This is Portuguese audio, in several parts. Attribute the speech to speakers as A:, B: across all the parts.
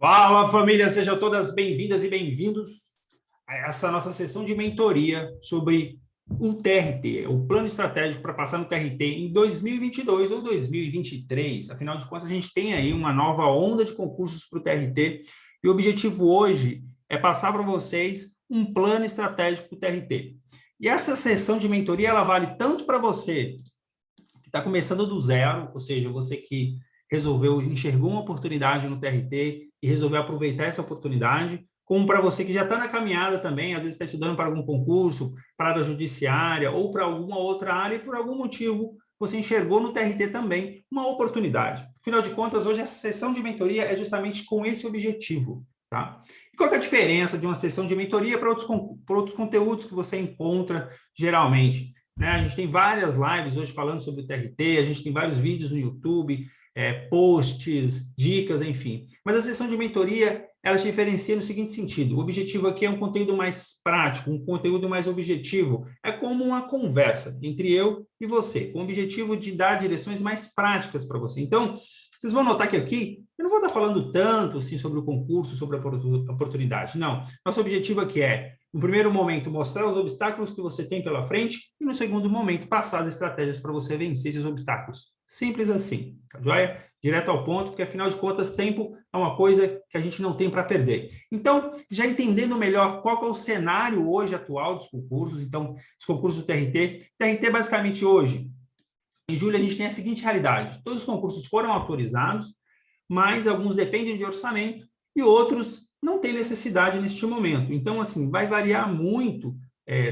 A: Fala, família! Sejam todas bem-vindas e bem-vindos a essa nossa sessão de mentoria sobre o TRT, o Plano Estratégico para passar no TRT em 2022 ou 2023. Afinal de contas, a gente tem aí uma nova onda de concursos para o TRT e o objetivo hoje é passar para vocês um plano estratégico para o TRT. E essa sessão de mentoria, ela vale tanto para você que está começando do zero, ou seja, você que enxergou uma oportunidade no TRT e resolveu aproveitar essa oportunidade, como para você que já está na caminhada também, às vezes está estudando para algum concurso, para a área judiciária ou para alguma outra área e por algum motivo você enxergou no TRT também uma oportunidade. Afinal de contas, hoje essa sessão de mentoria é justamente com esse objetivo, tá? E qual é a diferença de uma sessão de mentoria para outros conteúdos que você encontra geralmente? Né? A gente tem várias lives hoje falando sobre o TRT, a gente tem vários vídeos no YouTube, posts, dicas, enfim. Mas a sessão de mentoria, ela se diferencia no seguinte sentido: o objetivo aqui é um conteúdo mais prático, um conteúdo mais objetivo. É como uma conversa entre eu e você, com o objetivo de dar direções mais práticas para você. Então, vocês vão notar que aqui, eu não vou estar falando tanto assim sobre o concurso, sobre a oportunidade, não. Nosso objetivo aqui é, no primeiro momento, mostrar os obstáculos que você tem pela frente e, no segundo momento, passar as estratégias para você vencer esses obstáculos. Simples assim, tá joia? Direto ao ponto, porque, afinal de contas, tempo é uma coisa que a gente não tem para perder. Então, já entendendo melhor qual é o cenário hoje atual dos concursos, então, os concursos do TRT. TRT, basicamente, hoje, em julho, a gente tem a seguinte realidade: todos os concursos foram autorizados, mas alguns dependem de orçamento e outros não têm necessidade neste momento. Então, assim, vai variar muito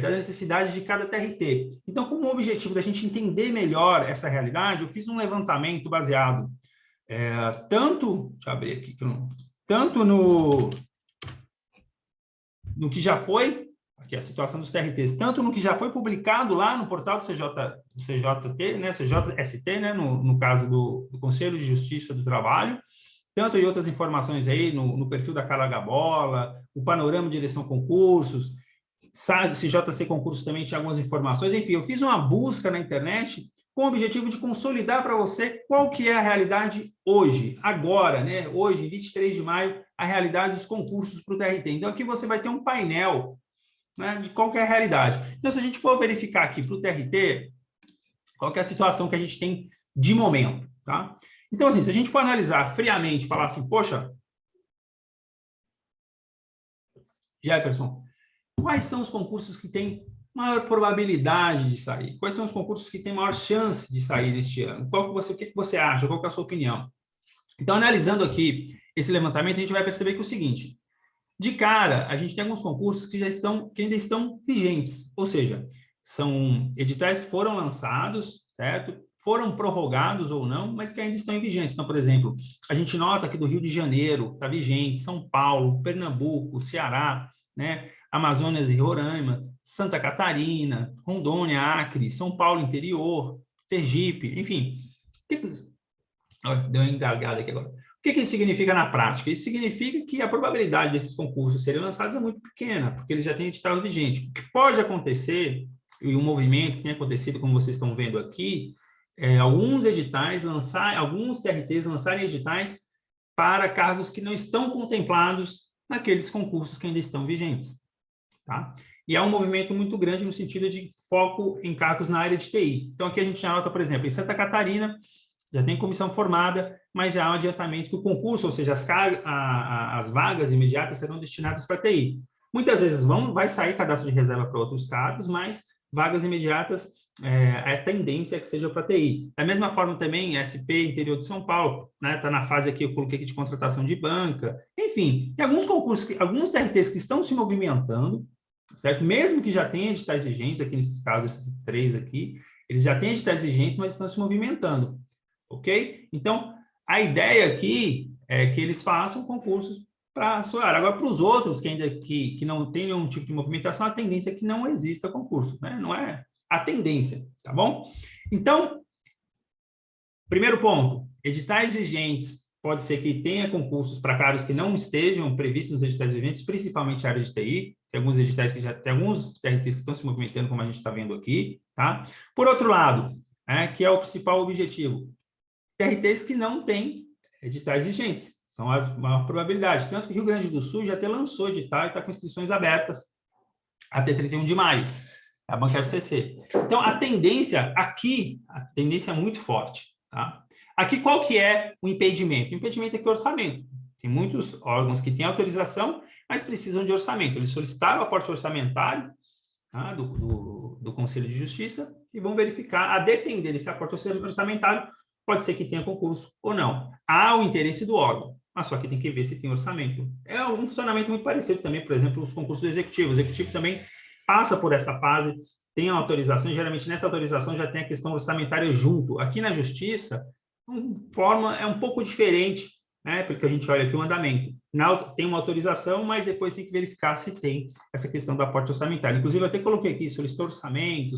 A: da necessidade de cada TRT. Então, como o objetivo da gente entender melhor essa realidade, eu fiz um levantamento baseado tanto, deixa eu abrir aqui, tanto no que já foi, aqui a situação dos TRTs, tanto no que já foi publicado lá no portal do CJT, né, CJST, né, no caso do Conselho de Justiça do Trabalho, tanto em outras informações aí, no perfil da Carla Gabola, o Panorama de Direção Concursos, CJC Concursos também tinha algumas informações. Enfim, eu fiz uma busca na internet com o objetivo de consolidar para você qual que é a realidade hoje, agora, né? Hoje, 23 de maio, a realidade dos concursos para o TRT. Então, aqui você vai ter um painel, né, de qual que é a realidade. Então, se a gente for verificar aqui para o TRT, qual que é a situação que a gente tem de momento, tá? Então, assim, se a gente for analisar friamente, falar assim, poxa, Jefferson, quais são os concursos que têm maior probabilidade de sair? Quais são os concursos que têm maior chance de sair neste ano? O que você acha? Qual que é a sua opinião? Então, analisando aqui esse levantamento, a gente vai perceber que é o seguinte: de cara, a gente tem alguns concursos que ainda estão vigentes, ou seja, são editais que foram lançados, certo? Foram prorrogados ou não, mas que ainda estão em vigência. Então, por exemplo, a gente nota que do Rio de Janeiro está vigente, São Paulo, Pernambuco, Ceará, né? Amazonas e Roraima, Santa Catarina, Rondônia, Acre, São Paulo interior, Sergipe, enfim. Deu uma engasgada aqui agora. O que isso significa na prática? Isso significa que a probabilidade desses concursos serem lançados é muito pequena, porque eles já têm edital vigente. O que pode acontecer, e um movimento que tem acontecido, como vocês estão vendo aqui, alguns TRTs lançarem editais para cargos que não estão contemplados naqueles concursos que ainda estão vigentes. Tá? E é um movimento muito grande no sentido de foco em cargos na área de TI. Então, aqui a gente anota, por exemplo, em Santa Catarina, já tem comissão formada, mas já há um adiantamento que o concurso, ou seja, as vagas imediatas serão destinadas para TI. Muitas vezes vai sair cadastro de reserva para outros cargos, mas vagas imediatas, a tendência é que seja para TI. Da mesma forma também, SP, interior de São Paulo, né, está na fase aqui, eu coloquei aqui de contratação de banca. Enfim, tem alguns concursos, alguns TRTs que estão se movimentando, certo? Mesmo que já tenham editais vigentes, aqui nesses casos, esses três aqui, eles já têm editais vigentes, mas estão se movimentando. Ok? Então, a ideia aqui é que eles façam concursos para a sua área. Agora, para os outros que ainda que não tem nenhum tipo de movimentação, a tendência é que não exista concurso, né? Não é a tendência, tá bom? Então, primeiro ponto, editais vigentes, pode ser que tenha concursos para cargos que não estejam previstos nos editais vigentes, principalmente a área de TI, tem alguns editais que já tem alguns TRTs que estão se movimentando, como a gente está vendo aqui, tá? Por outro lado, que é o principal objetivo, TRTs que não têm editais vigentes, São as maiores probabilidades. Tanto que o Rio Grande do Sul já até lançou edital e está com inscrições abertas até 31 de maio, a banca FCC. Então, a tendência aqui, a tendência é muito forte. Tá? Aqui, qual que é o impedimento? O impedimento é que o orçamento. Tem muitos órgãos que têm autorização, mas precisam de orçamento. Eles solicitaram o aporte orçamentário, tá, do Conselho de Justiça e vão verificar, a depender desse aporte orçamentário, pode ser que tenha concurso ou não. Há o interesse do órgão, mas só que tem que ver se tem orçamento. É um funcionamento muito parecido também, por exemplo, os concursos executivos. O executivo também passa por essa fase, tem a autorização, e geralmente nessa autorização já tem a questão orçamentária junto. Aqui na Justiça, forma é um pouco diferente, né? Porque a gente olha aqui o andamento. Tem uma autorização, mas depois tem que verificar se tem essa questão do aporte orçamentário. Inclusive, eu até coloquei aqui, solicitou orçamento,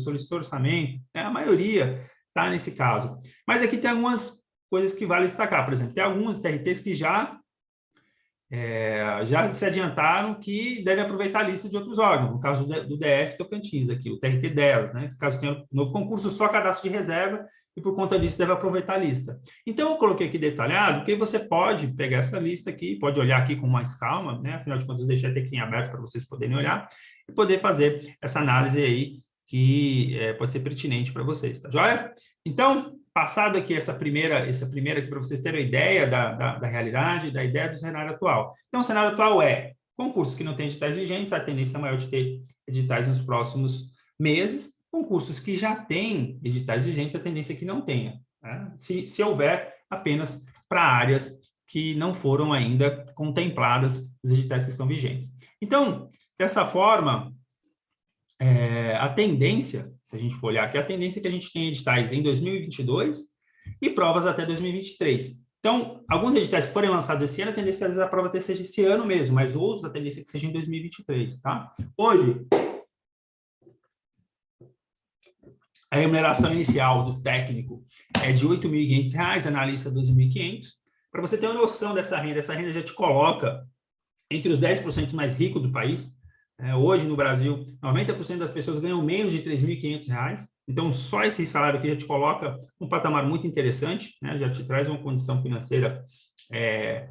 A: né? A maioria está nesse caso. Mas aqui tem algumas coisas que vale destacar. Por exemplo, tem algumas TRTs que já se adiantaram que deve aproveitar a lista de outros órgãos, no caso do DF Tocantins, aqui, o TRT 10, né? Caso tenha um novo concurso, só cadastro de reserva, e por conta disso deve aproveitar a lista. Então, eu coloquei aqui detalhado, que você pode pegar essa lista aqui, pode olhar aqui com mais calma, né? Afinal de contas, eu deixei até aqui em aberto para vocês poderem olhar, e poder fazer essa análise aí, que pode ser pertinente para vocês, tá joia? Então, passado aqui essa primeira aqui para vocês terem uma ideia da realidade, da ideia do cenário atual. Então, o cenário atual é concursos que não têm editais vigentes, a tendência é maior de ter editais nos próximos meses, concursos que já têm editais vigentes, a tendência é que não tenha, né? Se houver apenas para áreas que não foram ainda contempladas os editais que estão vigentes. Então, dessa forma, a tendência, se a gente for olhar aqui, a tendência é que a gente tem editais em 2022 e provas até 2023. Então, alguns editais que forem lançados esse ano, a tendência é que às vezes a prova seja esse ano mesmo, mas outros, a tendência é que seja em 2023, tá? Hoje, a remuneração inicial do técnico é de R$ 8.500, analista R$ 12.500. Para você ter uma noção dessa renda, essa renda já te coloca entre os 10% mais ricos do país. Hoje, no Brasil, 90% das pessoas ganham menos de R$ 3.500. Então, só esse salário aqui já te coloca um patamar muito interessante, né? Já te traz uma condição financeira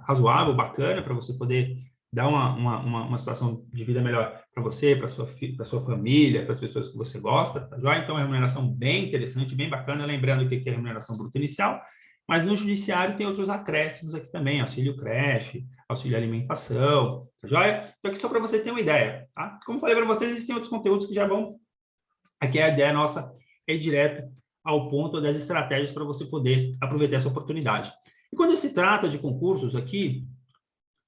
A: razoável, bacana, para você poder dar uma situação de vida melhor para você, para sua família, para as pessoas que você gosta, tá joia? Então, é uma remuneração bem interessante, bem bacana, lembrando que é a remuneração bruta inicial, mas no judiciário tem outros acréscimos aqui também, auxílio creche, auxílio alimentação, tá joia? Então, aqui só para você ter uma ideia, tá? Como falei para vocês, existem outros conteúdos que já vão... Aqui a ideia nossa é ir direto ao ponto das estratégias para você poder aproveitar essa oportunidade. E quando se trata de concursos aqui,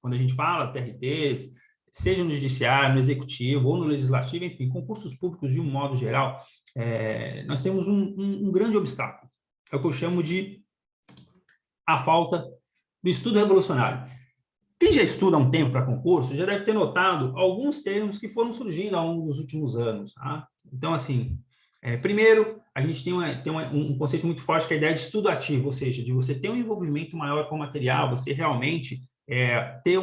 A: quando a gente fala TRTs, seja no judiciário, no executivo ou no legislativo, enfim, concursos públicos de um modo geral, nós temos um grande obstáculo. É o que eu chamo de a falta do estudo revolucionário. Quem já estuda há um tempo para concurso já deve ter notado alguns termos que foram surgindo ao longo dos últimos anos. Tá? Então, assim, primeiro, a gente tem um conceito muito forte que é a ideia de estudo ativo, ou seja, de você ter um envolvimento maior com o material, você realmente ter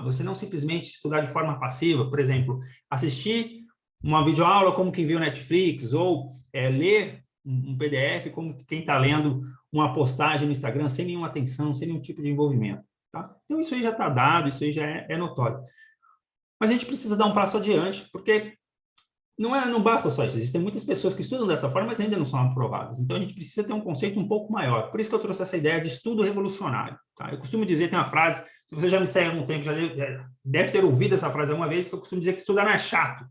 A: você não simplesmente estudar de forma passiva, por exemplo, assistir uma videoaula como quem viu Netflix, ou ler um PDF como quem está lendo uma postagem no Instagram sem nenhuma atenção, sem nenhum tipo de envolvimento. Tá? Então, isso aí já está dado, isso aí já é notório. Mas a gente precisa dar um passo adiante, porque não basta só isso. Existem muitas pessoas que estudam dessa forma, mas ainda não são aprovadas. Então, a gente precisa ter um conceito um pouco maior. Por isso que eu trouxe essa ideia de estudo revolucionário. Tá? Eu costumo dizer, tem uma frase, se você já me segue há algum tempo, já deve ter ouvido essa frase alguma vez, que eu costumo dizer que estudar não é chato,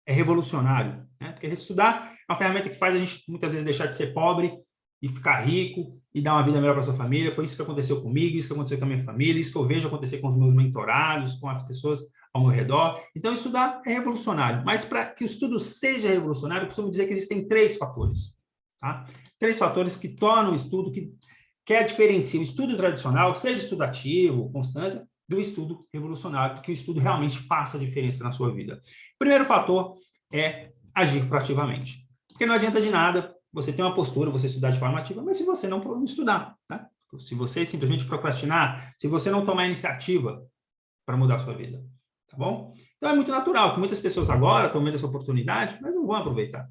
A: é revolucionário. Né? Porque estudar é uma ferramenta que faz a gente, muitas vezes, deixar de ser pobre e ficar rico e dar uma vida melhor para sua família. Foi isso que aconteceu comigo, isso que aconteceu com a minha família, isso que eu vejo acontecer com os meus mentorados, com as pessoas ao meu redor. Então, estudar é revolucionário. Mas para que o estudo seja revolucionário, eu costumo dizer que existem 3 fatores. Tá? 3 fatores que tornam o estudo, que diferenciam o estudo tradicional, seja estudativo, constância, do estudo revolucionário, que o estudo realmente faça a diferença na sua vida. O primeiro fator é agir proativamente. Porque não adianta de nada você ter uma postura, você estudar de forma ativa, mas se você não estudar, tá? Se você simplesmente procrastinar, se você não tomar iniciativa para mudar a sua vida, tá bom? Então, é muito natural que muitas pessoas agora estão vendo essa oportunidade, mas não vão aproveitar.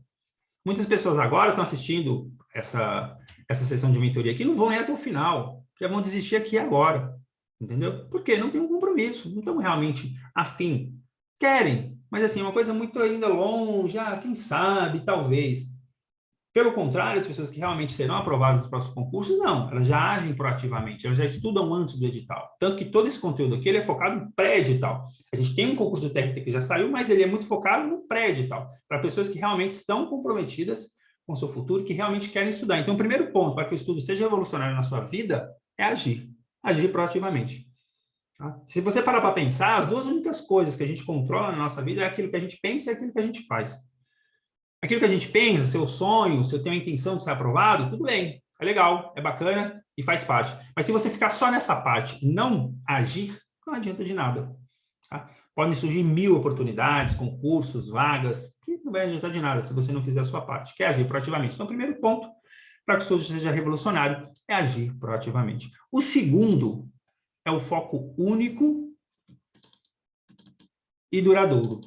A: Muitas pessoas agora estão assistindo essa sessão de mentoria aqui, não vão nem até o final, já vão desistir aqui agora. Entendeu? Porque não tem um compromisso, não estão realmente afim. Querem, mas assim, é uma coisa muito ainda longe, quem sabe, talvez. Pelo contrário, as pessoas que realmente serão aprovadas nos próximos concursos, não, elas já agem proativamente, elas já estudam antes do edital. Tanto que todo esse conteúdo aqui ele é focado no pré-edital. A gente tem um concurso do TRT que já saiu, mas ele é muito focado no pré-edital, para pessoas que realmente estão comprometidas com o seu futuro, que realmente querem estudar. Então, o primeiro ponto para que o estudo seja revolucionário na sua vida é agir proativamente. Tá? Se você parar para pensar, as duas únicas coisas que a gente controla na nossa vida é aquilo que a gente pensa e aquilo que a gente faz. Aquilo que a gente pensa, seu sonho, se eu tenho a intenção de ser aprovado, tudo bem, é legal, é bacana e faz parte. Mas se você ficar só nessa parte e não agir, não adianta de nada. Tá? Podem surgir 1000 oportunidades, concursos, vagas, que não vai adiantar de nada se você não fizer a sua parte, que é agir proativamente. Então, o primeiro ponto para que o estudo seja revolucionário é agir proativamente. O segundo é o foco único e duradouro.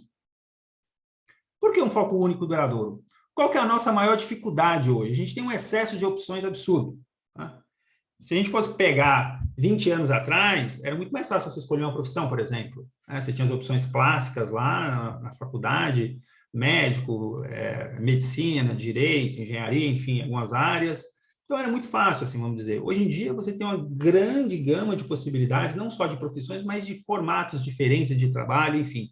A: Por que um foco único e duradouro? Qual que é a nossa maior dificuldade hoje? A gente tem um excesso de opções absurdo. Tá? Se a gente fosse pegar 20 anos atrás, era muito mais fácil você escolher uma profissão, por exemplo. Você tinha as opções clássicas lá na faculdade, médico, medicina, direito, engenharia, enfim, algumas áreas. Então, era muito fácil, assim, vamos dizer. Hoje em dia, você tem uma grande gama de possibilidades, não só de profissões, mas de formatos diferentes de trabalho, enfim.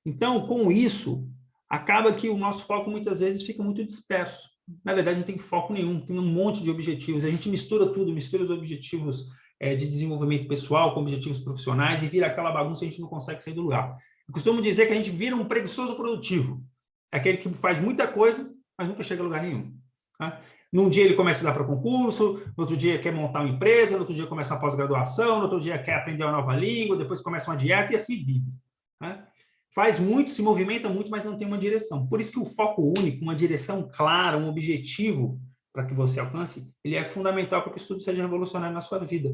A: Então, com isso, acaba que o nosso foco muitas vezes fica muito disperso. Na verdade, não tem foco nenhum, tem um monte de objetivos. A gente mistura tudo, mistura os objetivos de desenvolvimento pessoal com objetivos profissionais e vira aquela bagunça e a gente não consegue sair do lugar. Eu costumo dizer que a gente vira um preguiçoso produtivo. É aquele que faz muita coisa, mas nunca chega a lugar nenhum. Tá? Num dia ele começa a estudar para concurso, no outro dia quer montar uma empresa, no outro dia começa uma pós-graduação, no outro dia quer aprender uma nova língua, depois começa uma dieta e assim vive. Tá? Faz muito, se movimenta muito, mas não tem uma direção. Por isso que o foco único, uma direção clara, um objetivo para que você alcance, ele é fundamental para que o estudo seja revolucionário na sua vida.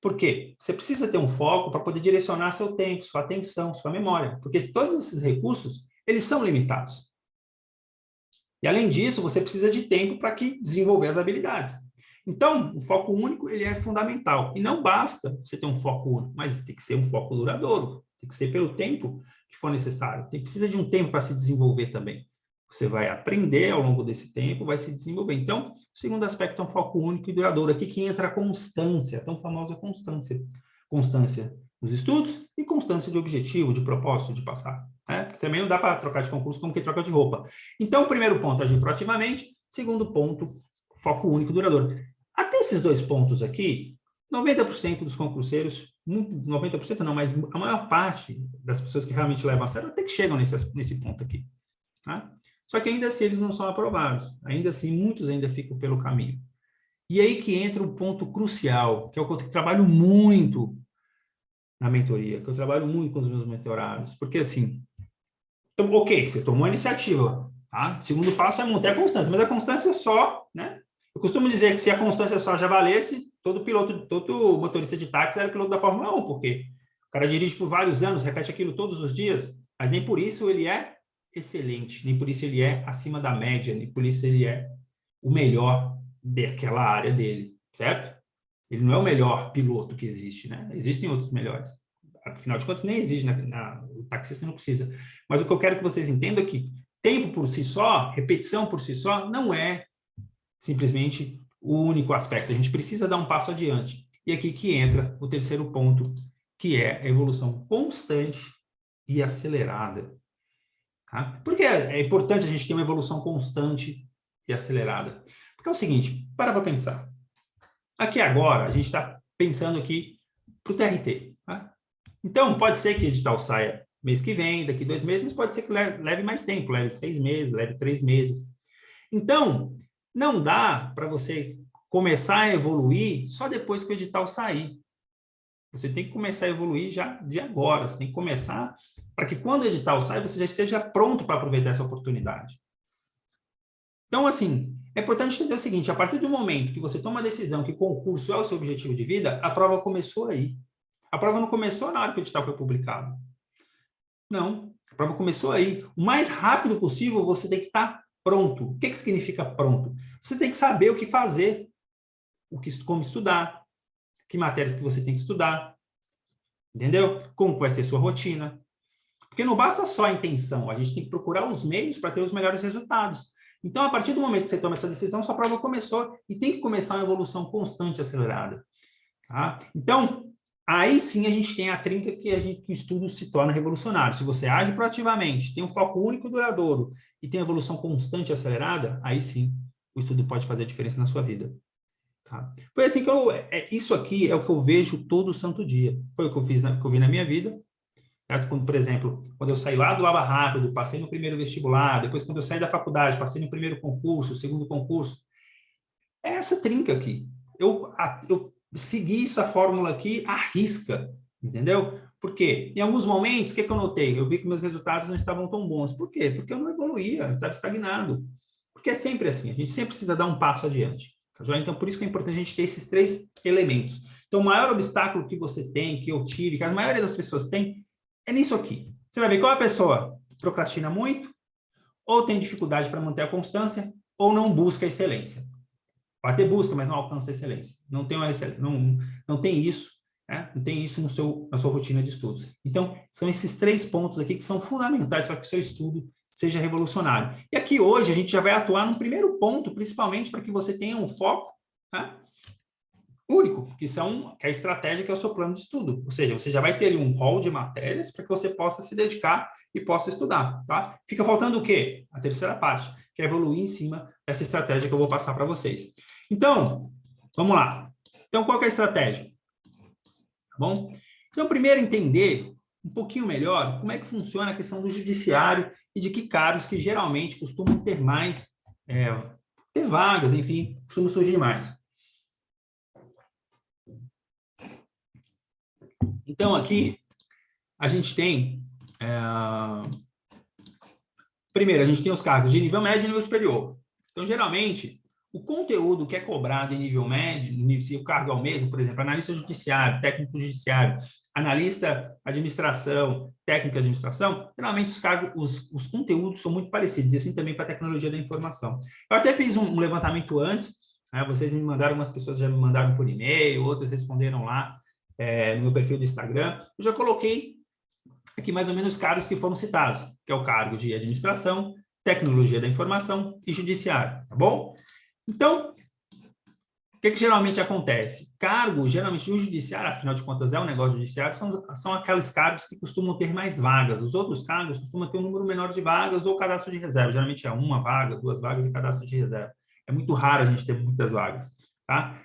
A: Por quê? Você precisa ter um foco para poder direcionar seu tempo, sua atenção, sua memória, porque todos esses recursos, eles são limitados. E, além disso, você precisa de tempo para que desenvolver as habilidades. Então, o foco único, ele é fundamental. E não basta você ter um foco único, mas tem que ser um foco duradouro. Tem que ser pelo tempo que for necessário. Precisa de um tempo para se desenvolver também. Você vai aprender ao longo desse tempo, vai se desenvolver. Então, o segundo aspecto é um foco único e duradouro. Aqui que entra a constância, a tão famosa constância. Constância nos estudos e constância de objetivo, de propósito, de passar. Também não dá para trocar de concurso como quem troca de roupa. Então, o primeiro ponto, agir proativamente. Segundo ponto, foco único e duradouro. Até esses dois pontos aqui, 90% dos concurseiros, 90% não, mas a maior parte das pessoas que realmente levam a sério até que chegam nesse ponto aqui. Tá? Só que ainda assim eles não são aprovados. Ainda assim, muitos ainda ficam pelo caminho. E aí que entra um ponto crucial, que é o que eu trabalho muito na mentoria, que eu trabalho muito com os meus mentorados. Porque assim, então, ok, você tomou a iniciativa. Tá? O segundo passo é manter a constância, mas a constância só, né? Eu costumo dizer que se a constância só já valesse, todo motorista de táxi era piloto da Fórmula 1, porque o cara dirige por vários anos, repete aquilo todos os dias, mas nem por isso ele é excelente, nem por isso ele é acima da média, nem por isso ele é o melhor daquela área dele, certo? Ele não é o melhor piloto que existe, né? Existem outros melhores. Afinal de contas, nem existe, o taxista não precisa. Mas o que eu quero que vocês entendam é que tempo por si só, repetição por si só, não é simplesmente o único aspecto. A gente precisa dar um passo adiante. E aqui que entra o terceiro ponto, que é a evolução constante e acelerada. Tá? Por que é importante a gente ter uma evolução constante e acelerada? Porque é o seguinte, para pensar. Aqui agora, a gente está pensando aqui para o TRT. Tá? Então, pode ser que o edital saia mês que vem, daqui 2 meses, pode ser que leve mais tempo, leve 6 meses, leve 3 meses. Então, não dá para você começar a evoluir só depois que o edital sair. Você tem que começar a evoluir já de agora. Você tem que começar para que quando o edital sair, você já esteja pronto para aproveitar essa oportunidade. Então, assim, é importante entender o seguinte, a partir do momento que você toma a decisão que concurso é o seu objetivo de vida, a prova começou aí. A prova não começou na hora que o edital foi publicado. Não, a prova começou aí. O mais rápido possível, você tem que estar pronto. O que significa pronto? Você tem que saber o que fazer, como estudar, que matérias que você tem que estudar, Entendeu? Como vai ser sua rotina. Porque não basta só a intenção, a gente tem que procurar os meios para ter os melhores resultados. Então, a partir do momento que você toma essa decisão, sua prova começou e tem que começar uma evolução constante, acelerada. Tá? Então, aí sim a gente tem a trinca que o estudo se torna revolucionário. Se você age proativamente, tem um foco único e duradouro e tem evolução constante e acelerada, aí sim o estudo pode fazer a diferença na sua vida. Tá? Foi assim que isso aqui é o que eu vejo todo santo dia. Foi o que eu fiz, que eu vi na minha vida. Certo? Quando, por exemplo, quando eu saí lá do Aba Rápido, passei no primeiro vestibular, depois quando eu saí da faculdade, passei no primeiro concurso, segundo concurso, é essa trinca aqui. Eu segui essa fórmula aqui à risca, entendeu? Por quê? Em alguns momentos, o que eu notei? Eu vi que meus resultados não estavam tão bons. Por quê? Porque eu não evoluía, eu estava estagnado. Porque é sempre assim, a gente sempre precisa dar um passo adiante. Tá joia? Então, por isso que é importante a gente ter esses três elementos. Então, o maior obstáculo que você tem, que eu tive, que a maioria das pessoas tem, é nisso aqui. Você vai ver qual a pessoa procrastina muito, ou tem dificuldade para manter a constância, ou não busca a excelência. Pode ter busca, mas não alcança a excelência. Não tem, não tem isso, né? Não tem isso na sua rotina de estudos. Então, são esses três pontos aqui que são fundamentais para que o seu estudo seja revolucionário. E aqui hoje a gente já vai atuar no primeiro ponto, principalmente para que você tenha um foco, tá? Único, que é a estratégia, que é o seu plano de estudo. Ou seja, você já vai ter um rol de matérias para que você possa se dedicar e possa estudar, tá? Fica faltando o quê? A terceira parte, que é evoluir em cima dessa estratégia que eu vou passar para vocês. Então, vamos lá. Então, qual que é a estratégia? Tá bom? Então, primeiro entender um pouquinho melhor como é que funciona a questão do judiciário e de que cargos que geralmente costumam ter mais, ter vagas, enfim, costumam surgir mais. Então, aqui, a gente tem... primeiro, a gente tem os cargos de nível médio e nível superior. Então, geralmente, o conteúdo que é cobrado em nível médio, se o cargo é o mesmo, por exemplo, analista judiciário, técnico judiciário, analista administração, técnico de administração, geralmente os conteúdos são muito parecidos, e assim também para a tecnologia da informação. Eu até fiz um levantamento antes, né, vocês me mandaram, algumas pessoas já me mandaram por e-mail, outras responderam lá no meu perfil do Instagram. Eu já coloquei aqui mais ou menos os cargos que foram citados, que é o cargo de administração, tecnologia da informação e judiciário, tá bom? Então, o que geralmente acontece? Cargo, geralmente, o judiciário, afinal de contas, é um negócio judiciário, são aqueles cargos que costumam ter mais vagas. Os outros cargos costumam ter um número menor de vagas ou cadastro de reserva. Geralmente é uma vaga, duas vagas e cadastro de reserva. É muito raro a gente ter muitas vagas, tá?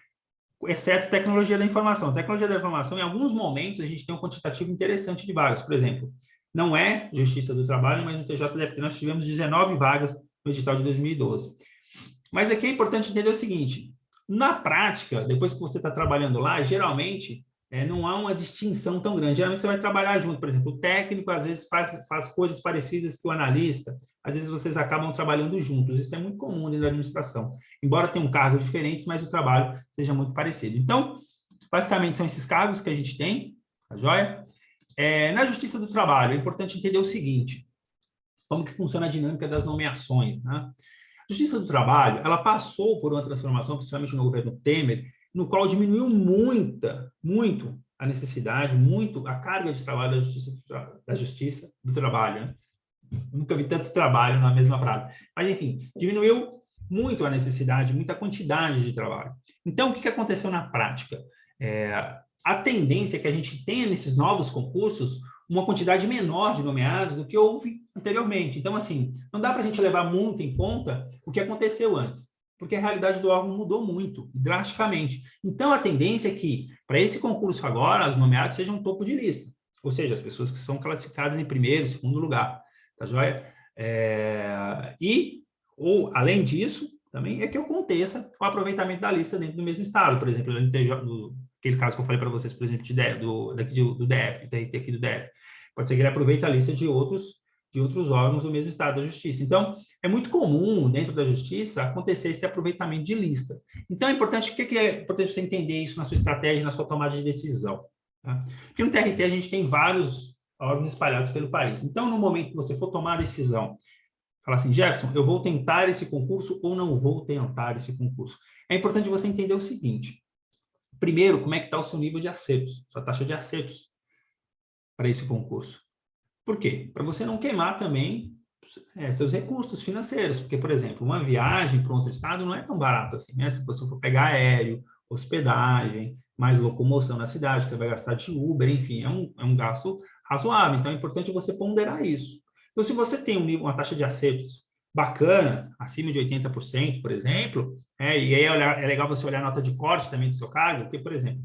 A: Exceto tecnologia da informação. Tecnologia da informação, em alguns momentos, a gente tem um quantitativo interessante de vagas. Por exemplo, não é Justiça do Trabalho, mas no TJDFT nós tivemos 19 vagas no edital de 2012. Mas aqui é importante entender o seguinte, na prática, depois que você está trabalhando lá, geralmente, não há uma distinção tão grande. Geralmente você vai trabalhar junto, por exemplo, o técnico às vezes faz coisas parecidas que o analista, às vezes vocês acabam trabalhando juntos. Isso é muito comum dentro da administração. Embora tenham cargos diferentes, mas o trabalho seja muito parecido. Então, basicamente, são esses cargos que a gente tem, tá joia? Na Justiça do Trabalho, é importante entender o seguinte, como que funciona a dinâmica das nomeações, né? A Justiça do Trabalho, ela passou por uma transformação, principalmente no governo Temer, no qual diminuiu muito a necessidade, muito a carga de trabalho da Justiça do Trabalho, né? Nunca vi tanto trabalho na mesma frase. Mas, enfim, diminuiu muito a necessidade, muita quantidade de trabalho. Então, o que aconteceu na prática? A tendência é que a gente tenha nesses novos concursos uma quantidade menor de nomeados do que houve anteriormente. Então, assim, não dá para a gente levar muito em conta o que aconteceu antes, porque a realidade do órgão mudou muito, drasticamente. Então, a tendência é que, para esse concurso agora, os nomeados sejam um topo de lista, ou seja, as pessoas que são classificadas em primeiro, segundo lugar. Tá joia? Ou, além disso, também é que aconteça o aproveitamento da lista dentro do mesmo estado. Por exemplo, aquele caso que eu falei para vocês, por exemplo, do DF, TRT aqui do DF. Pode ser que ele aproveite a lista de outros órgãos do mesmo estado da justiça. Então, é muito comum, dentro da justiça, acontecer esse aproveitamento de lista. Então, é importante, o que é importante você entender isso na sua estratégia, na sua tomada de decisão? Tá? Porque no TRT a gente tem vários órgãos espalhados pelo país. Então, no momento que você for tomar a decisão, fala assim, Jefferson, eu vou tentar esse concurso ou não vou tentar esse concurso? É importante você entender o seguinte. Primeiro, como é que está o seu nível de acertos, sua taxa de acertos. para esse concurso. Por quê? Para você não queimar também seus recursos financeiros, porque, por exemplo, uma viagem para outro estado não é tão barato assim, né? Se você for pegar aéreo, hospedagem, mais locomoção na cidade, você vai gastar de Uber, enfim, é um gasto razoável. Então, é importante você ponderar isso. Então, se você tem uma taxa de acertos bacana, acima de 80%, por exemplo, e aí é legal você olhar a nota de corte também do seu cargo, porque, por exemplo,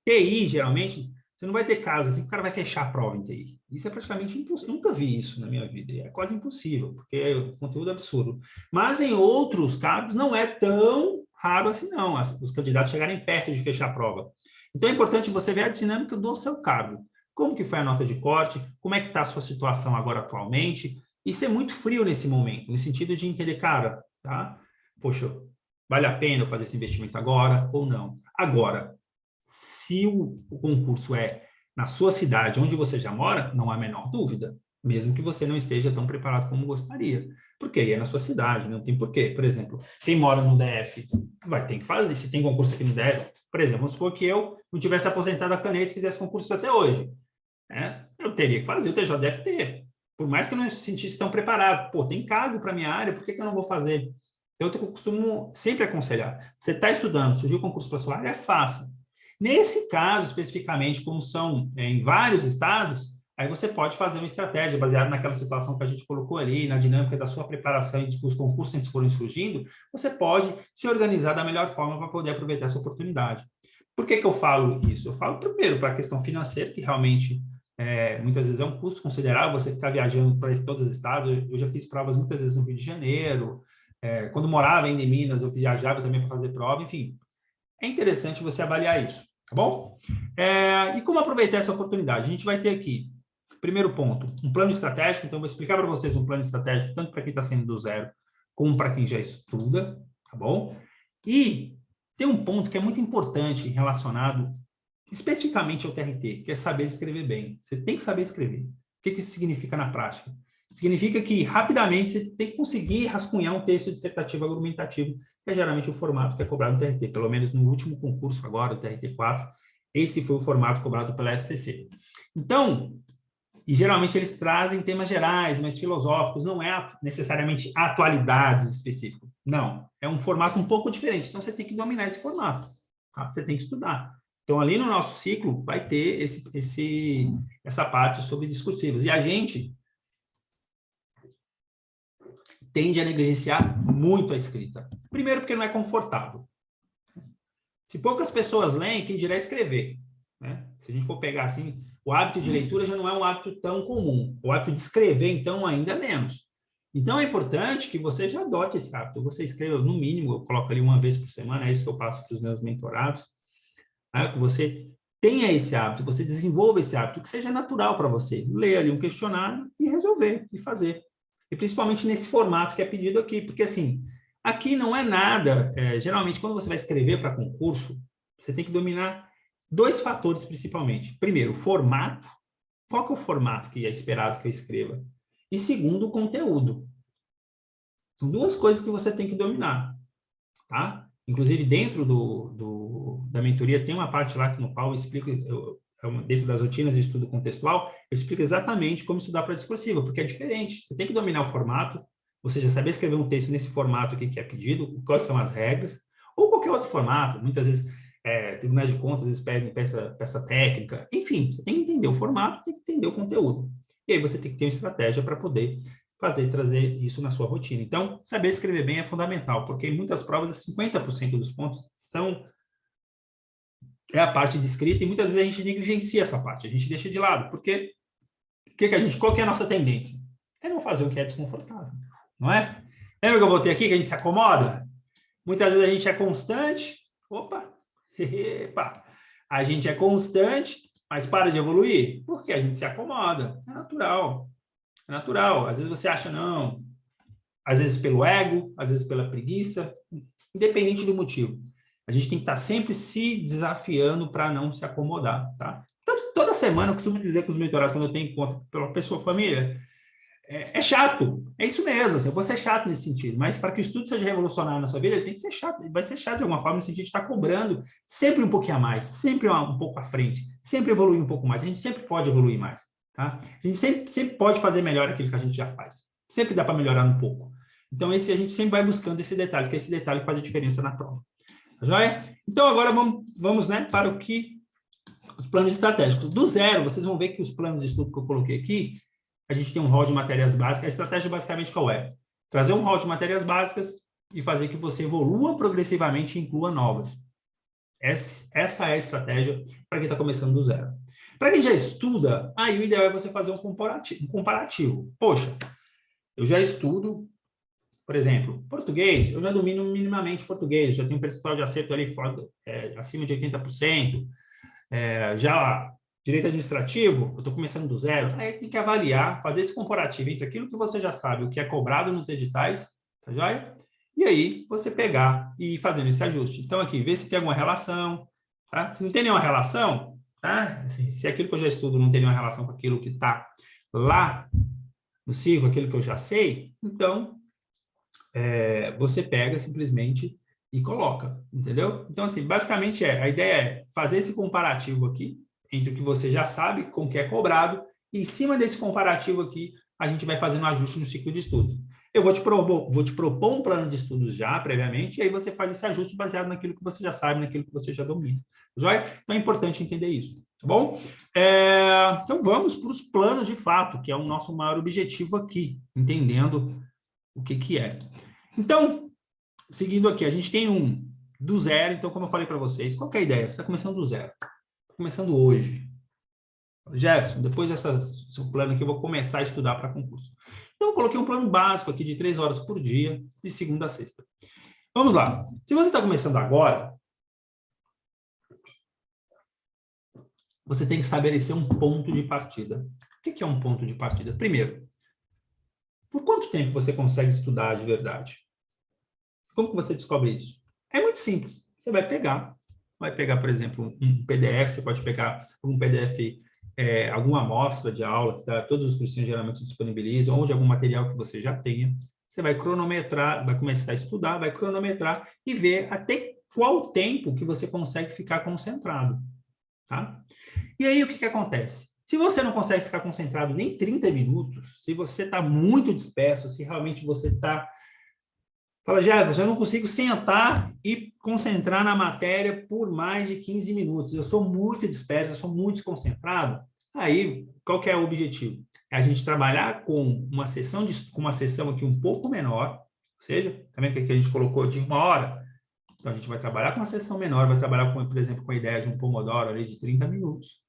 A: TI, geralmente, você não vai ter casos assim que o cara vai fechar a prova em TI. Isso é praticamente impossível. Eu nunca vi isso na minha vida. É quase impossível, porque o conteúdo é absurdo. Mas em outros cargos não é tão raro assim, não. Os candidatos chegarem perto de fechar a prova. Então é importante você ver a dinâmica do seu cargo. Como que foi a nota de corte? Como é que está a sua situação agora atualmente? E ser muito frio nesse momento, no sentido de entender, cara, tá? Poxa, vale a pena eu fazer esse investimento agora ou não? Agora, se o concurso é na sua cidade, onde você já mora, não há a menor dúvida, mesmo que você não esteja tão preparado como gostaria. Porque aí é na sua cidade, não tem porquê. Por exemplo, quem mora no DF vai ter que fazer. Se tem concurso aqui no DF, por exemplo, vamos supor que eu não tivesse aposentado a caneta e fizesse concursos até hoje. Eu teria que fazer, o TJ deve ter. Por mais que eu não se sentisse tão preparado. Pô, tem cargo para minha área, por que eu não vou fazer? Então, eu costumo sempre aconselhar. Você está estudando, surgiu concurso para sua área, faça. Nesse caso, especificamente, como são em vários estados, aí você pode fazer uma estratégia baseada naquela situação que a gente colocou ali, na dinâmica da sua preparação e de que os concursos forem surgindo, você pode se organizar da melhor forma para poder aproveitar essa oportunidade. Por que eu falo isso? Eu falo primeiro para a questão financeira, que realmente muitas vezes é um custo considerável você ficar viajando para todos os estados. Eu já fiz provas muitas vezes no Rio de Janeiro, quando morava ainda em Minas, eu viajava também para fazer prova, enfim. É interessante você avaliar isso, tá bom? E como aproveitar essa oportunidade? A gente vai ter aqui, primeiro ponto, um plano estratégico. Então, eu vou explicar para vocês um plano estratégico, tanto para quem está saindo do zero, como para quem já estuda, tá bom? E tem um ponto que é muito importante relacionado especificamente ao TRT, que é saber escrever bem. Você tem que saber escrever. O que isso significa na prática? Significa que, rapidamente, você tem que conseguir rascunhar um texto dissertativo argumentativo, que é geralmente o formato que é cobrado no TRT. Pelo menos no último concurso agora, o TRT4, esse foi o formato cobrado pela SCC. Então, e geralmente eles trazem temas gerais, mais filosóficos, não é necessariamente atualidades específicas. Não, é um formato um pouco diferente. Então, você tem que dominar esse formato. Tá? Você tem que estudar. Então, ali no nosso ciclo, vai ter essa parte sobre discursivas. E a gente tende a negligenciar muito a escrita. Primeiro, porque não é confortável. Se poucas pessoas leem, quem dirá escrever. Né? Se a gente for pegar assim, o hábito de leitura já não é um hábito tão comum. O hábito de escrever, então, ainda menos. Então, é importante que você já adote esse hábito. Você escreva, no mínimo, eu coloco ali uma vez por semana, é isso que eu passo para os meus mentorados. Que você tenha esse hábito, você desenvolva esse hábito, que seja natural para você. Ler ali um questionário e resolver, e fazer. E principalmente nesse formato que é pedido aqui, porque assim, aqui não é nada, geralmente quando você vai escrever para concurso, você tem que dominar dois fatores principalmente. Primeiro, o formato, qual que é o formato que é esperado que eu escreva? E segundo, o conteúdo. São duas coisas que você tem que dominar, tá? Inclusive, dentro da mentoria, tem uma parte lá no qual eu explico, dentro das rotinas de estudo contextual, eu explico exatamente como estudar para discursiva, porque é diferente. Você tem que dominar o formato, ou seja, saber escrever um texto nesse formato aqui que é pedido, quais são as regras, ou qualquer outro formato. Muitas vezes, tribunais de contas, às vezes pedem peça técnica. Enfim, você tem que entender o formato, tem que entender o conteúdo. E aí você tem que ter uma estratégia para poder trazer isso na sua rotina. Então, saber escrever bem é fundamental, porque em muitas provas, 50% dos pontos é a parte de escrita, e muitas vezes a gente negligencia essa parte, a gente deixa de lado, porque qual que é a nossa tendência? É não fazer o que é desconfortável, não é? Lembra que eu botei aqui que a gente se acomoda? Muitas vezes a gente é constante, a gente é constante, mas para de evoluir, porque a gente se acomoda, é natural. É natural. Às vezes você acha não. Às vezes pelo ego, às vezes pela preguiça, independente do motivo. A gente tem que estar sempre se desafiando para não se acomodar, tá? Então, toda semana eu costumo dizer com os mentorados, quando eu tenho encontro pela pessoa, família, é chato. É isso mesmo, assim, eu vou ser chato nesse sentido. Mas para que o estudo seja revolucionário na sua vida, ele tem que ser chato. Ele vai ser chato de alguma forma, no sentido de estar cobrando sempre um pouquinho a mais, sempre um pouco à frente, sempre evoluir um pouco mais. A gente sempre pode evoluir mais. tá? A gente sempre pode fazer melhor aquilo que a gente já faz. Sempre dá para melhorar um pouco. Então, a gente sempre vai buscando esse detalhe, porque esse detalhe faz a diferença na prova. Tá joia? Então, agora vamos né, para os planos estratégicos. Do zero, vocês vão ver que os planos de estudo que eu coloquei aqui, a gente tem um rol de matérias básicas. A estratégia basicamente qual é? Trazer um rol de matérias básicas e fazer que você evolua progressivamente e inclua novas. Essa é a estratégia para quem está começando do zero. Para quem já estuda, aí o ideal é você fazer um comparativo. Poxa, eu já estudo, por exemplo, português, eu já domino minimamente português, já tenho um percentual de acerto ali acima de 80%. Já direito administrativo, eu estou começando do zero, aí tem que avaliar, fazer esse comparativo entre aquilo que você já sabe, o que é cobrado nos editais, tá joia? E aí você pegar e ir fazendo esse ajuste. Então, aqui, ver se tem alguma relação, tá? Se não tem nenhuma relação, tá? Assim, se aquilo que eu já estudo não tem nenhuma relação com aquilo que está lá no ciclo, aquilo que eu já sei, então, você pega simplesmente e coloca, entendeu? Então, assim, basicamente a ideia é fazer esse comparativo aqui, entre o que você já sabe com o que é cobrado, e em cima desse comparativo aqui, a gente vai fazendo um ajuste no ciclo de estudos. Eu vou te propor um plano de estudos já, previamente, e aí você faz esse ajuste baseado naquilo que você já sabe, naquilo que você já domina. Joia? Então é importante entender isso, tá bom? Então vamos para os planos de fato, que é o nosso maior objetivo aqui, entendendo o que é. Então, seguindo aqui, a gente tem um do zero, então como eu falei para vocês, qual que é a ideia? Você está começando do zero. Está começando hoje. Jefferson, depois seu plano aqui, eu vou começar a estudar para concurso. Então, eu coloquei um plano básico aqui de 3 horas por dia, de segunda a sexta. Vamos lá. Se você está começando agora, você tem que estabelecer um ponto de partida. O que é um ponto de partida? Primeiro, por quanto tempo você consegue estudar de verdade? Como que você descobre isso? É muito simples. Você vai pegar, por exemplo, um PDF, você pode pegar um PDF, alguma amostra de aula, que todos os cursinhos geralmente disponibilizam, ou de algum material que você já tenha. Você vai cronometrar, vai começar a estudar, vai cronometrar e ver até qual tempo que você consegue ficar concentrado. Tá? E aí, o que acontece? Se você não consegue ficar concentrado nem 30 minutos, se você está muito disperso, se realmente você está... Fala, Jefferson, eu não consigo sentar e concentrar na matéria por mais de 15 minutos. Eu sou muito disperso, eu sou muito desconcentrado. Aí, qual que é o objetivo? É a gente trabalhar com uma sessão aqui um pouco menor, ou seja, também que a gente colocou de 1 hora. Então, a gente vai trabalhar com uma sessão menor, vai trabalhar, por exemplo, com a ideia de um Pomodoro ali de 30 minutos.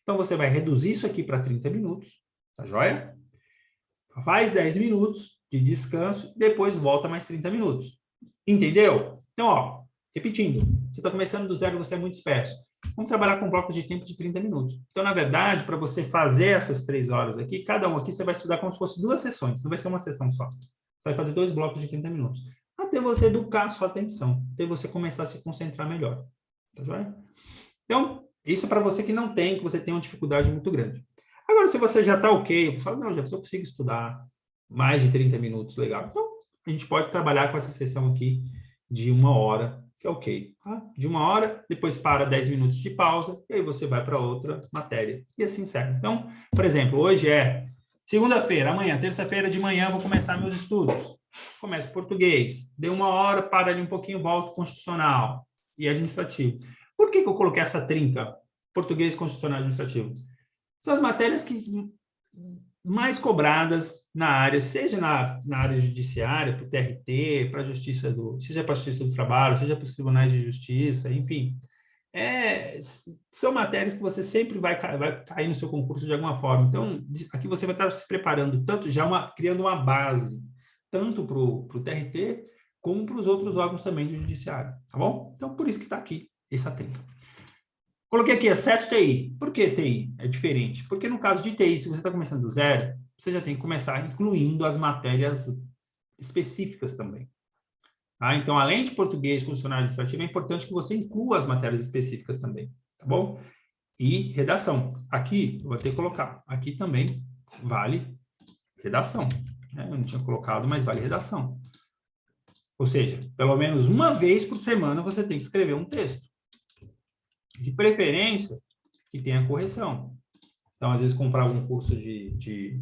A: Então, você vai reduzir isso aqui para 30 minutos, tá joia? Faz 10 minutos de descanso e depois volta mais 30 minutos. Entendeu? Então, ó, repetindo, você está começando do zero, você é muito disperso. Vamos trabalhar com blocos de tempo de 30 minutos. Então, na verdade, para você fazer essas 3 horas aqui, cada um aqui você vai estudar como se fosse 2 sessões, não vai ser uma sessão só. Você vai fazer 2 blocos de 30 minutos. Até você educar a sua atenção, até você começar a se concentrar melhor. Tá joia? Então, isso para você que não tem, que você tem uma dificuldade muito grande. Agora, se você já está ok, eu falo, não, já eu consigo estudar mais de 30 minutos, legal. Então, a gente pode trabalhar com essa sessão aqui de 1 hora, que é ok. Tá? De 1 hora, depois para 10 minutos de pausa, e aí você vai para outra matéria. E assim segue. Então, por exemplo, hoje é segunda-feira, amanhã, terça-feira de manhã, vou começar meus estudos. Começo português. Deu 1 hora, para ali um pouquinho, volto constitucional e administrativo. Por que eu coloquei essa trinca? Português, constitucional e administrativo. São as matérias que mais cobradas na área, seja na área judiciária, para o TRT, para a justiça seja para a Justiça do Trabalho, seja para os tribunais de justiça, enfim. São matérias que você sempre vai cair no seu concurso de alguma forma. Então, aqui você vai estar se preparando tanto, criando uma base, tanto para o TRT, como para os outros órgãos também do judiciário, tá bom? Então, por isso que está aqui essa trinca. Coloquei aqui, exceto TI. Por que TI? É diferente. Porque no caso de TI, se você está começando do zero, você já tem que começar incluindo as matérias específicas também. Tá? Então, além de português, constitucional e administrativo, é importante que você inclua as matérias específicas também, tá bom? E redação. Aqui, eu vou ter que colocar. Aqui também vale redação. Né? Eu não tinha colocado, mas vale redação. Ou seja, pelo menos uma vez por semana você tem que escrever um texto. De preferência, que tenha correção. Então, às vezes, comprar algum curso de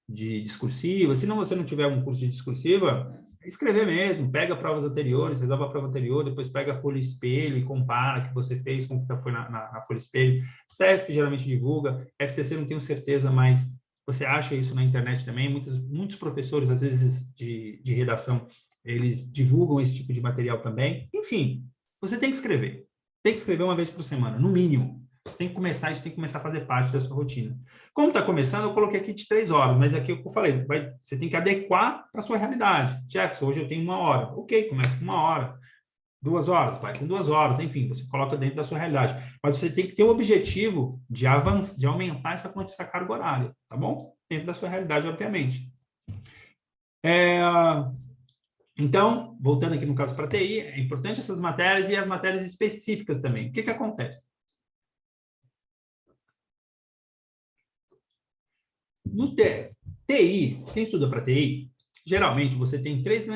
A: discursiva. Se não, você não tiver um curso de discursiva, escrever mesmo, pega provas anteriores, resolve a prova anterior, depois pega a folha espelho e compara o que você fez com o que foi na folha espelho. CESP geralmente divulga, FCC não tenho certeza, mas você acha isso na internet também. Muitos professores, às vezes, de redação, eles divulgam esse tipo de material também. Enfim, você tem que escrever. Tem que escrever uma vez por semana, no mínimo. Isso tem que começar a fazer parte da sua rotina. Como está começando, eu coloquei aqui de 3 horas, mas aqui é o que eu falei, você tem que adequar para a sua realidade. Jefferson, hoje eu tenho 1 hora. Ok, começa com 1 hora. 2 horas, vai com 2 horas, enfim, você coloca dentro da sua realidade. Mas você tem que ter o objetivo de avançar, de aumentar essa carga horária, tá bom? Dentro da sua realidade, obviamente. Então, voltando aqui no caso para TI, é importante essas matérias e as matérias específicas também. O que acontece? No TI, quem estuda para TI, geralmente você tem 3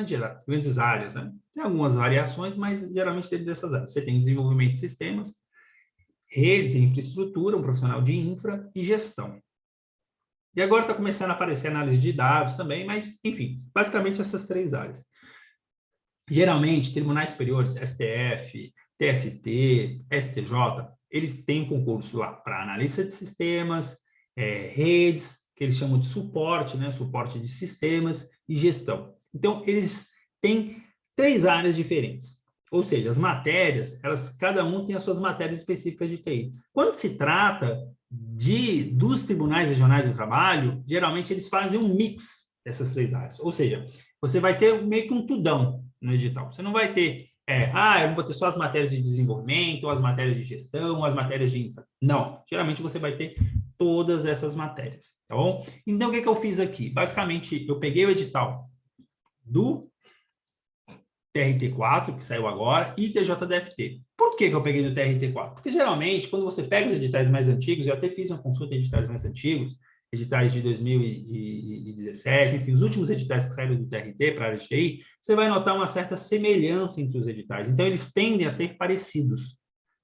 A: grandes áreas, né? Tem algumas variações, mas geralmente dentro dessas áreas. Você tem desenvolvimento de sistemas, redes e infraestrutura, um profissional de infra e gestão. E agora está começando a aparecer análise de dados também, mas, enfim, basicamente essas 3 áreas. Geralmente, tribunais superiores, STF, TST, STJ, eles têm concurso lá para analista de sistemas, redes, que eles chamam de suporte, né? Suporte de sistemas e gestão. Então, eles têm 3 áreas diferentes. Ou seja, as matérias, cada um tem as suas matérias específicas de TI. Quando se trata dos tribunais regionais do trabalho, geralmente eles fazem um mix dessas 3 áreas. Ou seja, você vai ter meio que um tudão no edital. Você não vai ter, eu não vou ter só as matérias de desenvolvimento, ou as matérias de gestão, ou as matérias de infra. Não, geralmente você vai ter todas essas matérias, tá bom? Então, o que eu fiz aqui? Basicamente, eu peguei o edital do TRT4, que saiu agora, e TJDFT. Por que eu peguei do TRT4? Porque, geralmente, quando você pega os editais mais antigos, eu até fiz uma consulta de editais mais antigos, editais de 2017, enfim, os últimos editais que saíram do TRT para a área de TI, você vai notar uma certa semelhança entre os editais. Então, eles tendem a ser parecidos,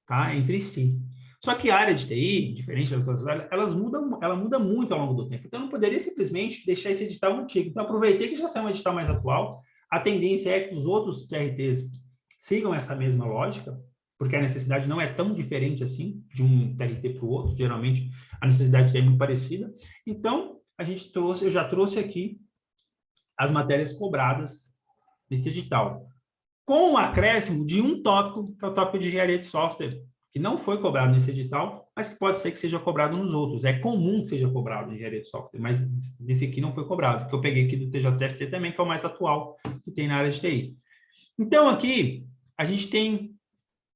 A: tá? Entre si. Só que a área de TI, diferente das outras áreas, ela muda muito ao longo do tempo. Então, eu não poderia simplesmente deixar esse edital antigo. Então, aproveitei que já saiu um edital mais atual. A tendência é que os outros TRTs sigam essa mesma lógica, porque a necessidade não é tão diferente assim, de um TRT para o outro. Geralmente, a necessidade é muito parecida. Então, eu já trouxe aqui as matérias cobradas nesse edital, com o acréscimo de um tópico, que é o tópico de engenharia de software, que não foi cobrado nesse edital, mas que pode ser que seja cobrado nos outros. É comum que seja cobrado em engenharia de software, mas desse aqui não foi cobrado, que eu peguei aqui do TJFT também, que é o mais atual que tem na área de TI. Então, aqui, a gente tem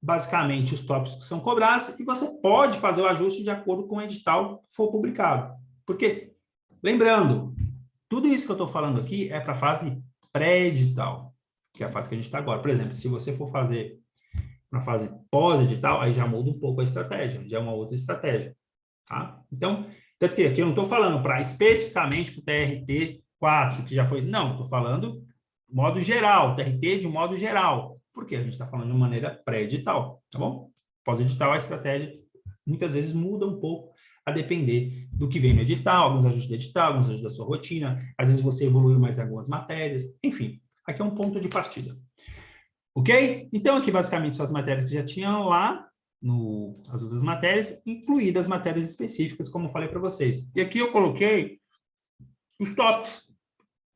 A: basicamente os tópicos que são cobrados e você pode fazer o ajuste de acordo com o edital que for publicado. Porque, lembrando, tudo isso que eu estou falando aqui é para a fase pré-edital, que é a fase que a gente está agora. Por exemplo, se você for fazer na fase pós-edital, aí já muda um pouco a estratégia, já é uma outra estratégia, tá? Então, tanto que aqui eu não estou falando para especificamente para o TRT4, que já foi, não, estou falando modo geral, TRT de modo geral, porque a gente está falando de uma maneira pré-edital, tá bom? Pós-edital, a estratégia muitas vezes muda um pouco a depender do que vem no edital, alguns ajustes do edital, alguns ajustes da sua rotina, às vezes você evoluiu mais algumas matérias, enfim, aqui é um ponto de partida. Ok? Então, aqui basicamente são as matérias que já tinham lá, as outras matérias, incluídas as matérias específicas, como eu falei para vocês. E aqui eu coloquei os tópicos.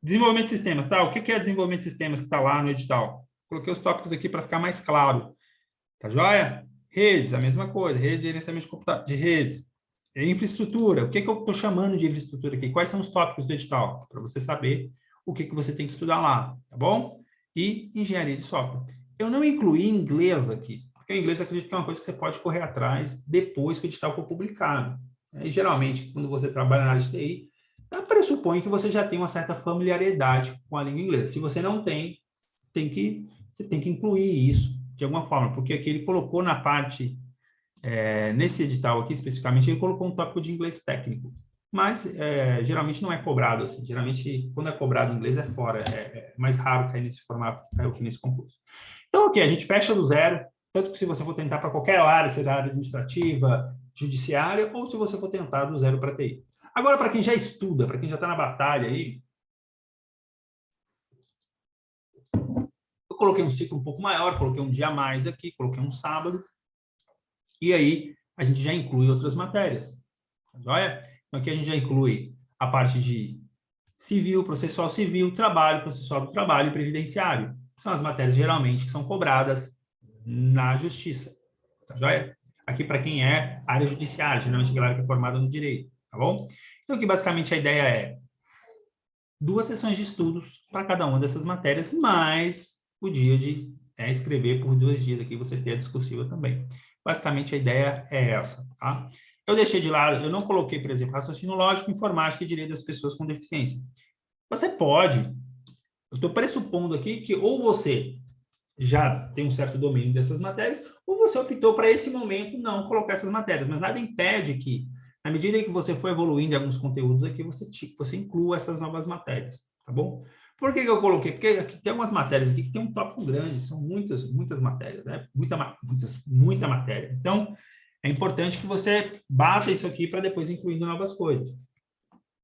A: Desenvolvimento de sistemas, tá? O que é desenvolvimento de sistemas que está lá no edital? Coloquei os tópicos aqui para ficar mais claro. Tá joia? Redes, a mesma coisa. Redes, gerenciamento de redes. Infraestrutura. O que eu estou chamando de infraestrutura aqui? Quais são os tópicos do edital? Para você saber o que você tem que estudar lá, tá bom? E engenharia de software. Eu não incluí inglês aqui, porque o inglês eu acredito que é uma coisa que você pode correr atrás depois que o edital for publicado. E, geralmente, quando você trabalha na área de TI, pressupõe que você já tem uma certa familiaridade com a língua inglesa. Se você não tem, você tem que incluir isso de alguma forma, porque aqui ele colocou na parte, nesse edital aqui especificamente, ele colocou um tópico de inglês técnico. Mas geralmente não é cobrado assim. Geralmente, quando é cobrado em inglês, é fora. É mais raro cair nesse formato, caiu aqui nesse concurso. Então, ok, a gente fecha do zero, tanto que se você for tentar para qualquer área, seja área administrativa, judiciária ou se você for tentar do zero para TI. Agora, para quem já estuda, para quem já está na batalha aí, eu coloquei um ciclo um pouco maior, coloquei um dia a mais aqui, coloquei um sábado, e aí a gente já inclui outras matérias. Joia? Então, aqui a gente já inclui a parte de civil, processual civil, trabalho, processual do trabalho e previdenciário. São as matérias, geralmente, que são cobradas na justiça. Tá joia? Aqui, para quem é área judiciária, geralmente a galera que é formada no direito, tá bom? Então, aqui, basicamente, a ideia é 2 sessões de estudos para cada uma dessas matérias, mais o dia de escrever por 2 dias aqui, você ter a discursiva também. Basicamente, a ideia é essa, tá? Eu deixei de lado, eu não coloquei, por exemplo, raciocínio lógico, informática e direito das pessoas com deficiência. Você pode, eu estou pressupondo aqui que ou você já tem um certo domínio dessas matérias, ou você optou para esse momento não colocar essas matérias, mas nada impede que, na medida em que você for evoluindo em alguns conteúdos aqui, você inclua essas novas matérias, tá bom? Por que eu coloquei? Porque aqui tem umas matérias aqui que tem um tópico grande, são muitas matérias, né? Muita matéria. Então, é importante que você bata isso aqui para depois incluindo novas coisas.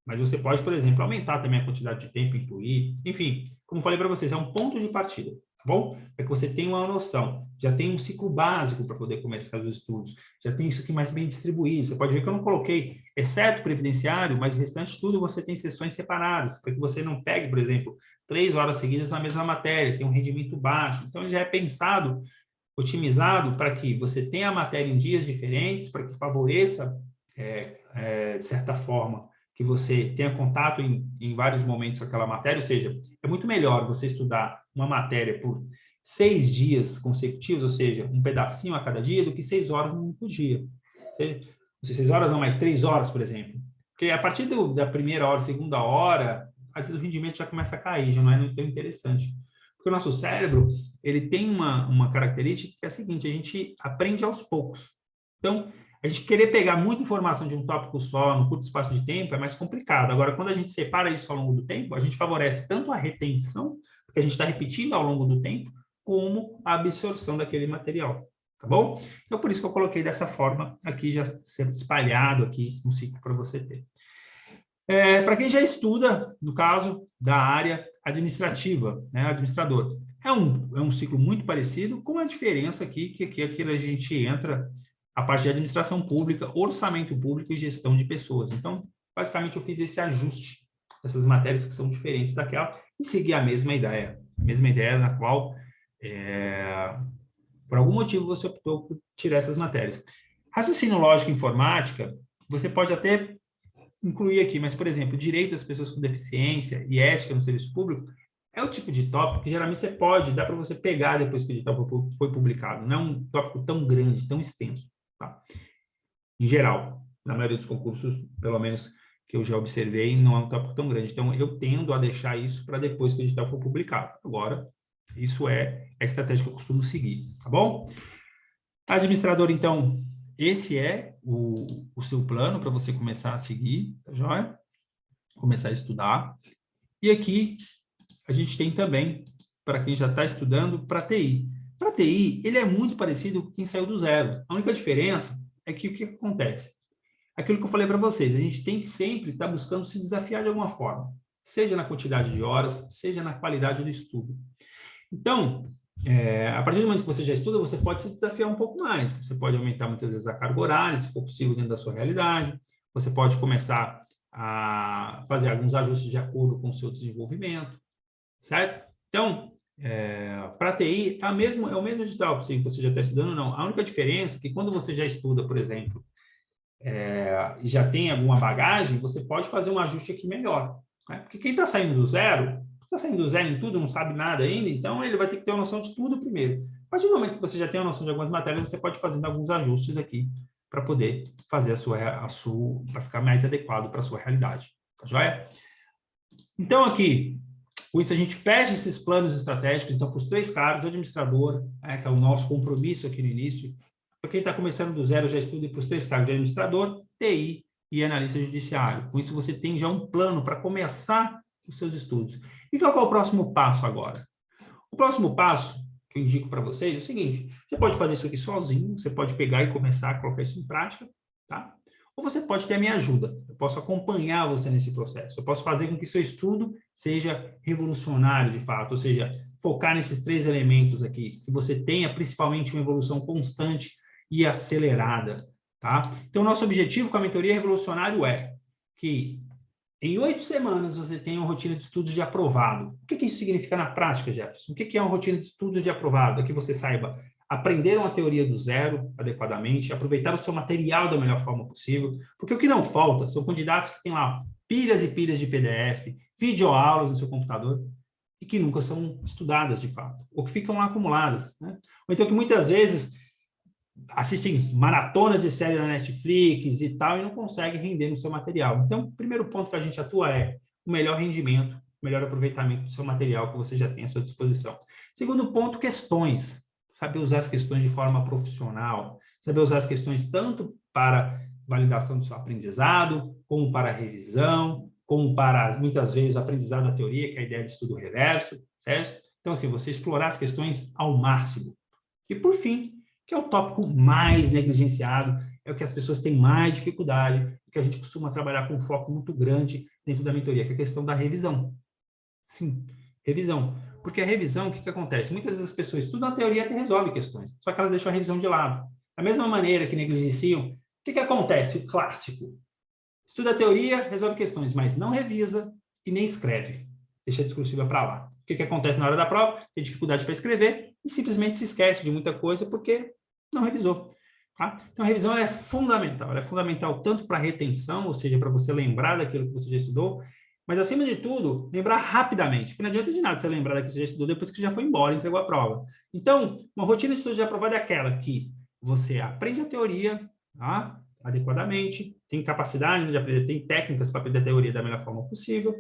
A: Mas você pode, por exemplo, aumentar também a quantidade de tempo, incluir. Enfim, como falei para vocês, é um ponto de partida, tá bom? É que você tenha uma noção. Já tem um ciclo básico para poder começar os estudos. Já tem isso aqui mais bem distribuído. Você pode ver que eu não coloquei, exceto previdenciário, mas o restante tudo você tem sessões separadas, para que você não pegue, por exemplo, 3 horas seguidas na mesma matéria, tem um rendimento baixo. Então, já é pensado, otimizado, para que você tenha a matéria em dias diferentes, para que favoreça, de certa forma, que você tenha contato em vários momentos com aquela matéria, ou seja, é muito melhor você estudar uma matéria por 6 dias consecutivos, ou seja, um pedacinho a cada dia, do que 6 horas no único dia. 6 horas não, mas 3 horas, por exemplo. Porque a partir da primeira hora, segunda hora, às vezes o rendimento já começa a cair, já não é tão interessante. Porque o nosso cérebro, ele tem uma característica que é a seguinte, a gente aprende aos poucos. Então, a gente querer pegar muita informação de um tópico só, no curto espaço de tempo, é mais complicado. Agora, quando a gente separa isso ao longo do tempo, a gente favorece tanto a retenção, porque a gente está repetindo ao longo do tempo, como a absorção daquele material, tá bom? Então, por isso que eu coloquei dessa forma aqui, já sendo espalhado aqui no ciclo para você ter. Para quem já estuda, no caso da área administrativa, né, administrador, é um ciclo muito parecido, com a diferença aqui, que aqui a gente entra a parte de administração pública, orçamento público e gestão de pessoas. Então, basicamente, eu fiz esse ajuste dessas matérias que são diferentes daquela e segui a mesma ideia na qual, por algum motivo, você optou por tirar essas matérias. Raciocínio lógico e informática, você pode até incluir aqui, mas, por exemplo, direito das pessoas com deficiência e ética no serviço público é o tipo de tópico que geralmente dá para você pegar depois que o edital foi publicado. Não é um tópico tão grande, tão extenso. Tá? Em geral, na maioria dos concursos, pelo menos que eu já observei, não é um tópico tão grande. Então, eu tendo a deixar isso para depois que o edital for publicado. Agora, isso é a estratégia que eu costumo seguir, tá bom? Administrador, então, esse é o seu plano para você começar a seguir, tá joia? Começar a estudar. E aqui, a gente tem também, para quem já está estudando, para TI. Para TI, ele é muito parecido com quem saiu do zero. A única diferença é que o que acontece? Aquilo que eu falei para vocês, a gente tem que sempre estar buscando se desafiar de alguma forma, seja na quantidade de horas, seja na qualidade do estudo. Então, a partir do momento que você já estuda, você pode se desafiar um pouco mais. Você pode aumentar muitas vezes a carga horária, se for possível, dentro da sua realidade. Você pode começar a fazer alguns ajustes de acordo com o seu desenvolvimento, certo? Então, para TI, é o mesmo edital, se você já está estudando ou não. A única diferença é que quando você já estuda, por exemplo, e já tem alguma bagagem, você pode fazer um ajuste aqui melhor. Né? Porque quem está saindo do zero em tudo, não sabe nada ainda, então ele vai ter que ter uma noção de tudo primeiro. A partir do momento que você já tem a noção de algumas matérias, você pode fazer alguns ajustes aqui para poder fazer para ficar mais adequado para a sua realidade. Tá joia? Então, aqui, com isso, a gente fecha esses planos estratégicos, então, para os 3 cargos, administrador, que é o nosso compromisso aqui no início. Para quem está começando do zero, já estuda para os 3 cargos de administrador, TI e analista judiciário. Com isso, você tem já um plano para começar os seus estudos. E qual é o próximo passo agora? O próximo passo que eu indico para vocês é o seguinte: você pode fazer isso aqui sozinho, você pode pegar e começar a colocar isso em prática, tá? Ou você pode ter a minha ajuda, eu posso acompanhar você nesse processo, eu posso fazer com que seu estudo seja revolucionário de fato, ou seja, focar nesses 3 elementos aqui, que você tenha principalmente uma evolução constante e acelerada, tá? Então, nosso objetivo com a mentoria revolucionário é que em 8 semanas você tenha uma rotina de estudos de aprovado. O que isso significa na prática, Jefferson? O que é uma rotina de estudos de aprovado? É que você saiba aprender uma teoria do zero adequadamente, aproveitar o seu material da melhor forma possível, porque o que não falta são candidatos que têm lá pilhas e pilhas de PDF, videoaulas no seu computador, e que nunca são estudadas de fato, ou que ficam lá acumuladas, né? Ou então que muitas vezes assistem maratonas de série na Netflix e tal, e não conseguem render no seu material. Então, o primeiro ponto que a gente atua é o melhor rendimento, o melhor aproveitamento do seu material que você já tem à sua disposição. Segundo ponto, questões. Saber usar as questões de forma profissional, saber usar as questões tanto para validação do seu aprendizado, como para revisão, como para, muitas vezes, o aprendizado da teoria, que é a ideia de estudo reverso, certo? Então, assim, você explorar as questões ao máximo. E, por fim, que é o tópico mais negligenciado, é o que as pessoas têm mais dificuldade, que a gente costuma trabalhar com um foco muito grande dentro da mentoria, que é a questão da revisão. Sim, revisão. Porque a revisão, o que acontece? Muitas vezes as pessoas estudam a teoria e resolvem questões, só que elas deixam a revisão de lado. Da mesma maneira que negligenciam, o que acontece? O clássico. Estuda a teoria, resolve questões, mas não revisa e nem escreve. Deixa a discursiva para lá. O que acontece na hora da prova? Tem dificuldade para escrever e simplesmente se esquece de muita coisa porque não revisou. Tá? Então, a revisão é fundamental. Ela é fundamental tanto para a retenção, ou seja, para você lembrar daquilo que você já estudou, mas, acima de tudo, lembrar rapidamente. Porque não adianta de nada você lembrar daquilo que você já estudou depois que já foi embora e entregou a prova. Então, uma rotina de estudo de aprovado é aquela que você aprende a teoria, tá? Adequadamente, tem capacidade de aprender, tem técnicas para aprender a teoria da melhor forma possível,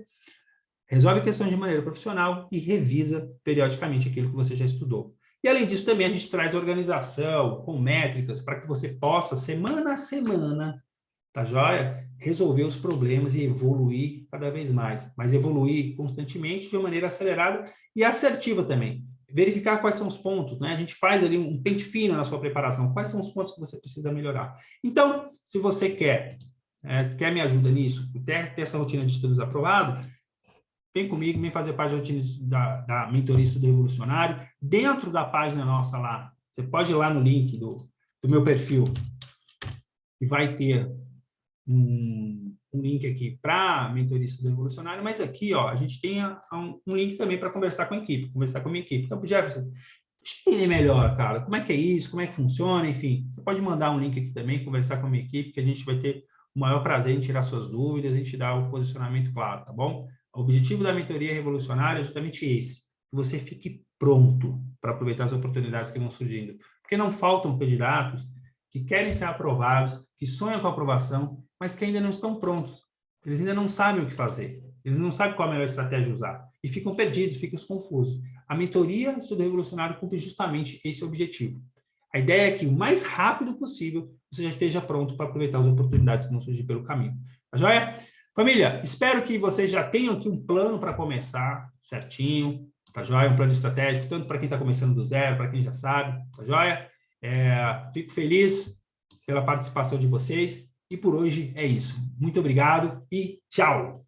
A: resolve questões de maneira profissional e revisa periodicamente aquilo que você já estudou. E, além disso, também a gente traz organização com métricas para que você possa, semana a semana, tá joia? Resolver os problemas e evoluir cada vez mais. Mas evoluir constantemente de uma maneira acelerada e assertiva também. Verificar quais são os pontos, né? A gente faz ali um pente fino na sua preparação. Quais são os pontos que você precisa melhorar? Então, se você quer me ajuda nisso, quer ter essa rotina de estudos aprovado, vem comigo, vem fazer parte da rotina da mentoria Estudo Revolucionário. Dentro da página nossa lá, você pode ir lá no link do meu perfil e vai ter um link aqui para mentoria Estudo Revolucionário, mas aqui, ó, a gente tem um link também para conversar com a equipe, conversar com a minha equipe. Então, Jefferson, deixa eu entender melhor, cara, como é que é isso, como é que funciona, enfim. Você pode mandar um link aqui também, conversar com a minha equipe, que a gente vai ter o maior prazer em tirar suas dúvidas e te dar o posicionamento claro, tá bom? O objetivo da mentoria revolucionária é justamente esse, que você fique pronto para aproveitar as oportunidades que vão surgindo. Porque não faltam candidatos que querem ser aprovados, que sonham com a aprovação, mas que ainda não estão prontos. Eles ainda não sabem o que fazer. Eles não sabem qual a melhor estratégia usar. E ficam perdidos, ficam confusos. A mentoria Estudo Revolucionário cumpre justamente esse objetivo. A ideia é que o mais rápido possível você já esteja pronto para aproveitar as oportunidades que vão surgir pelo caminho. Tá joia? Família, espero que vocês já tenham aqui um plano para começar certinho, tá joia? Um plano estratégico, tanto para quem está começando do zero, para quem já sabe, tá joia? Fico feliz pela participação de vocês e por hoje é isso. Muito obrigado e tchau!